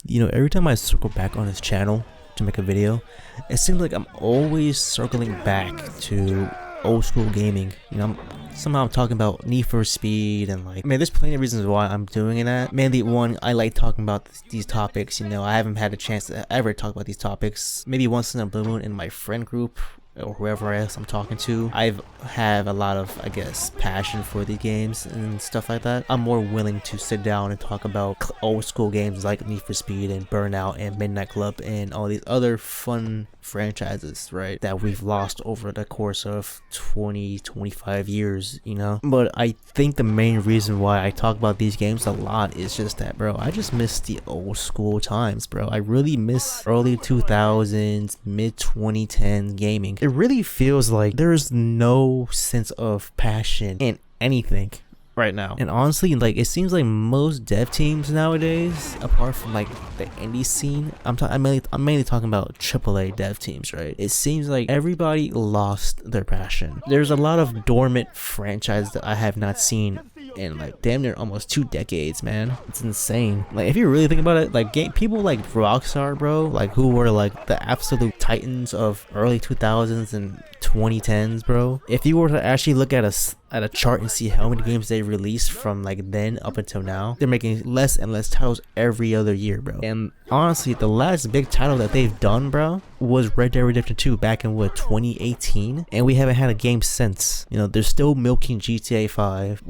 You know, every time I circle back on this channel to make a video, it seems like I'm always circling back to old school gaming. You know, somehow I'm talking about Need for Speed and like, man, there's plenty of reasons why I'm doing that. Mainly one, I like talking about these topics. You know, I haven't had a chance to ever talk about these topics. Maybe once in a blue moon in my friend group or whoever else I'm talking to. I have a lot of, I guess, passion for these games and stuff like that. I'm more willing to sit down and talk about old school games like Need for Speed and Burnout and Midnight Club and all these other fun franchises, right, that we've lost over the course of 25 years, you know. But I think the main reason why I talk about these games a lot is just that, bro, I just miss the old school times, bro. I really miss early 2000s, mid 2010s gaming. It really feels like there's no sense of passion in anything right now. And honestly, like, it seems like most dev teams nowadays, apart from like the indie scene, I'm mainly talking about AAA dev teams, right? It seems like everybody lost their passion. There's a lot of dormant franchises that I have not seen in like damn near almost 2 decades, man. It's insane. Like, if you really think about it, like people like Rockstar, bro, like who were like the absolute titans of early 2000s and 2010s, bro. If you were to actually look at a chart and see how many games they released from like then up until now, they're making less and less titles every other year, bro. And honestly, the last big title that they've done, bro, was Red Dead Redemption 2 back in what, 2018, and we haven't had a game since. You know, they're still milking GTA 5.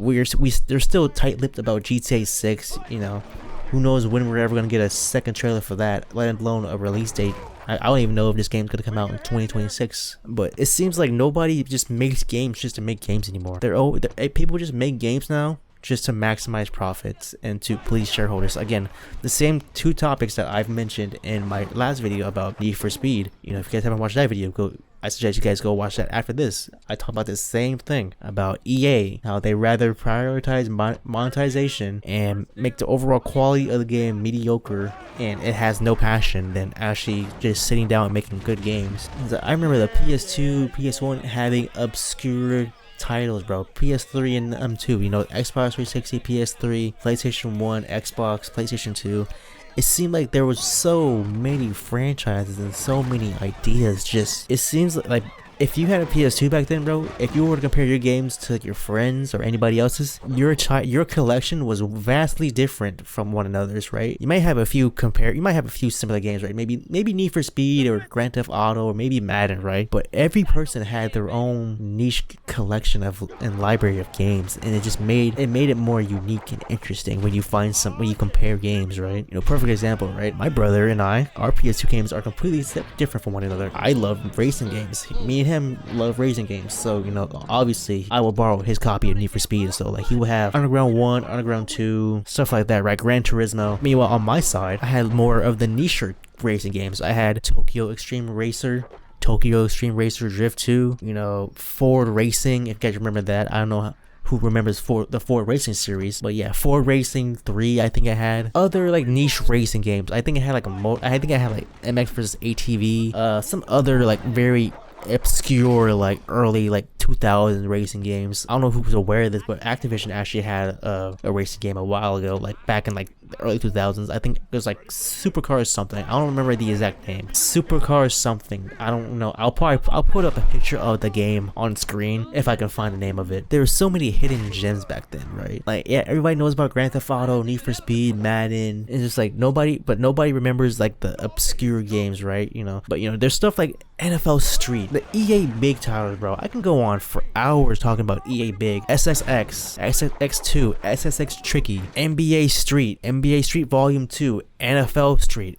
They're still tight-lipped about GTA 6. You know, who knows when we're ever gonna get a second trailer for that, let alone a release date. I don't even know if this game's gonna come out in 2026. But it seems like nobody just makes games just to make games anymore. People just make games now just to maximize profits and to please shareholders. Again, the same 2 topics that I've mentioned in my last video about Need for Speed. You know, if you guys haven't watched that video, I suggest you guys go watch that after this. I talk about the same thing about EA, how they rather prioritize monetization and make the overall quality of the game mediocre, and it has no passion, than actually just sitting down and making good games. I remember the PS2, PS1 having obscure titles, bro. PS3 and M2, you know, Xbox 360, PS3, PlayStation 1, Xbox, PlayStation 2. It seemed like there was so many franchises and so many ideas. Just, it seems like if you had a PS2 back then, bro, if you were to compare your games to like your friends or anybody else's, your collection was vastly different from one another's, right? You might have a few similar games, right? Maybe Need for Speed or Grand Theft Auto or maybe Madden, right? But every person had their own niche collection and library of games, and it just made it more unique and interesting when you compare games, right? You know, perfect example, right? My brother and I, our PS2 games are completely different from one another. I love racing games. Me and him love racing games, so you know, obviously I will borrow his copy of Need for Speed. So like, he will have Underground 1, Underground 2, stuff like that, right? Gran Turismo. Meanwhile, on my side, I had more of the niche racing games. I had Tokyo Extreme Racer Drift 2, you know, Ford Racing, if you guys remember that. I don't know who remembers the Ford Racing series, but yeah, Ford Racing 3, I think I had. Other like niche racing games, I think I had like MX vs ATV, some other like very obscure like early like 2000 racing games. I don't know who was aware of this, but Activision actually had a racing game a while ago, like back in like the early 2000s. I think it was like Supercars something. I don't remember the exact name. Supercars something. I don't know. I'll put up a picture of the game on screen if I can find the name of it. There were so many hidden gems back then, right? Like, yeah, everybody knows about Grand Theft Auto, Need for Speed, Madden. It's just like nobody remembers like the obscure games, right? You know, but you know, there's stuff like NFL Street, the EA big titles, bro. I can go on for hours talking about EA big. SSX, SSX2, SSX Tricky, NBA Street Volume 2, NFL Street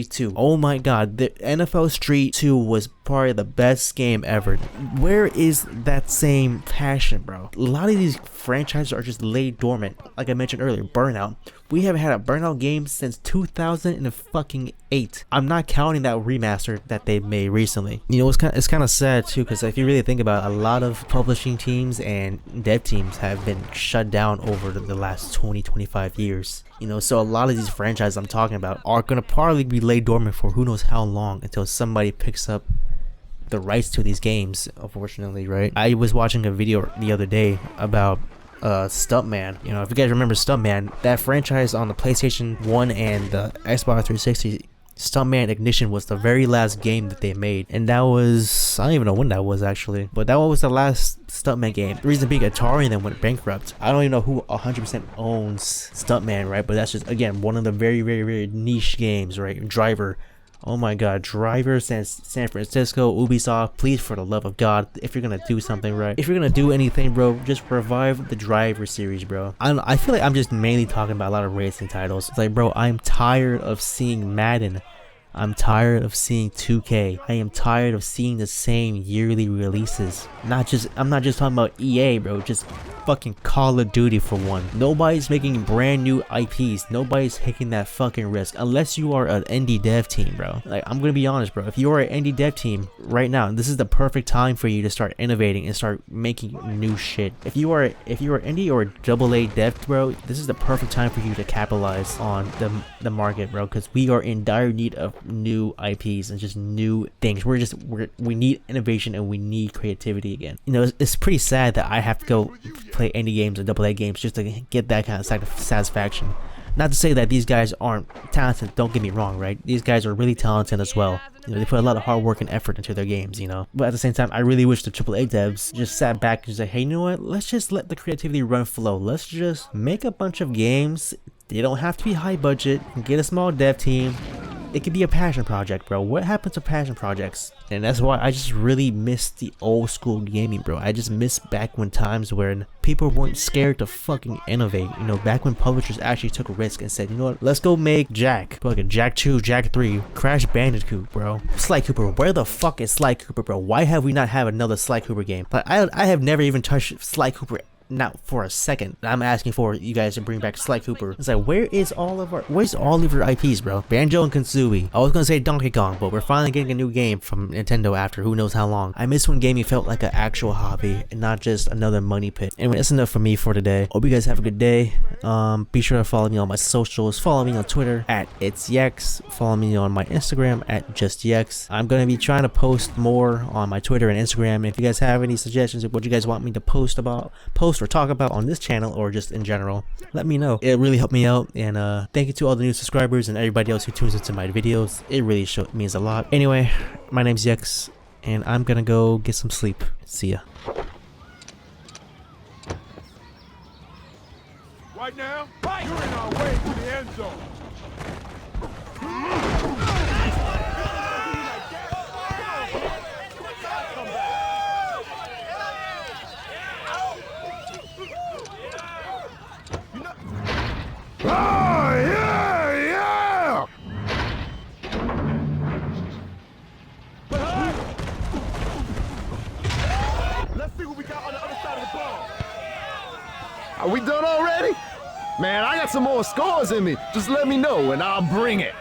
2. Oh my god, the NFL Street 2 was probably the best game ever. Where is that same passion, bro? A lot of these franchises are just laid dormant. Like I mentioned earlier, Burnout. We haven't had a Burnout game since 2008. I'm not counting that remaster that they made recently. You know, it's kind of sad too, because if you really think about it, a lot of publishing teams and dev teams have been shut down over the last 25 years. You know, so a lot of these franchises I'm talking about are going to probably be laid dormant for who knows how long until somebody picks up the rights to these games, unfortunately, right? I was watching a video the other day about Stuntman. You know, if you guys remember Stuntman, that franchise on the PlayStation 1 and the Xbox 360, Stuntman Ignition was the very last game that they made, and that was, I don't even know when that was actually, but that was the last Stuntman game. The reason being, Atari then went bankrupt. I don't even know who 100% owns Stuntman, right? But that's just, again, one of the very, very, very niche games, right? Driver. Oh my god, Driver, San Francisco, Ubisoft, please, for the love of God, if you're gonna do something right, if you're gonna do anything, bro, just revive the Driver series, bro. I feel like I'm just mainly talking about a lot of racing titles. It's like, bro, I'm tired of seeing Madden. I'm tired of seeing 2K. I am tired of seeing the same yearly releases. I'm not just talking about EA, bro, just fucking Call of Duty for one. Nobody's making brand new IPs. Nobody's taking that fucking risk unless you are an indie dev team, bro. Like, I'm gonna be honest, bro. If you are an indie dev team right now, this is the perfect time for you to start innovating and start making new shit. If you are indie or AA dev, bro, this is the perfect time for you to capitalize on the market, bro, because we are in dire need of new IPs and just new things. We need innovation and we need creativity again. You know, it's pretty sad that I have to go play indie games or AA games just to get that kind of satisfaction. Not to say that these guys aren't talented, don't get me wrong, right? These guys are really talented as well. You know, they put a lot of hard work and effort into their games, you know. But at the same time, I really wish the AAA devs just sat back and said, hey, you know what? Let's just let the creativity run flow. Let's just make a bunch of games. They don't have to be high budget. Get a small dev team. It could be a passion project, bro. What happened to passion projects? And that's why I just really miss the old school gaming, bro. I just miss back when times when people weren't scared to fucking innovate. You know, back when publishers actually took a risk and said, you know what, let's go make Jak. Fucking Jak 2, Jak 3, Crash Bandicoot, bro. Sly Cooper, where the fuck is Sly Cooper, bro? Why have we not had another Sly Cooper game? Like, I have never even touched Sly Cooper, not for a second. I'm asking for you guys to bring back Sly Cooper. It's like, where's all of your IPs, bro? Banjo and Kazooie. I was gonna say Donkey Kong, but we're finally getting a new game from Nintendo after who knows how long. I miss when gaming felt like an actual hobby and not just another money pit. Anyway, that's enough for me for today. Hope you guys have a good day. Be sure to follow me on my socials. Follow me on Twitter at It's Yex. Follow me on my Instagram at Just Yex. I'm gonna be trying to post more on my Twitter and Instagram. If you guys have any suggestions of what you guys want me to post or talk about on this channel or just in general, let me know. It really helped me out, and thank you to all the new subscribers and everybody else who tunes into my videos. It really means a lot. Anyway, my name's Yex, and I'm gonna go get some sleep. See ya. Right now, you're in our way to the end zone. Oh, yeah! Let's see what we got on the other side of the ball. Are we done already? Man, I got some more scores in me. Just let me know and I'll bring it.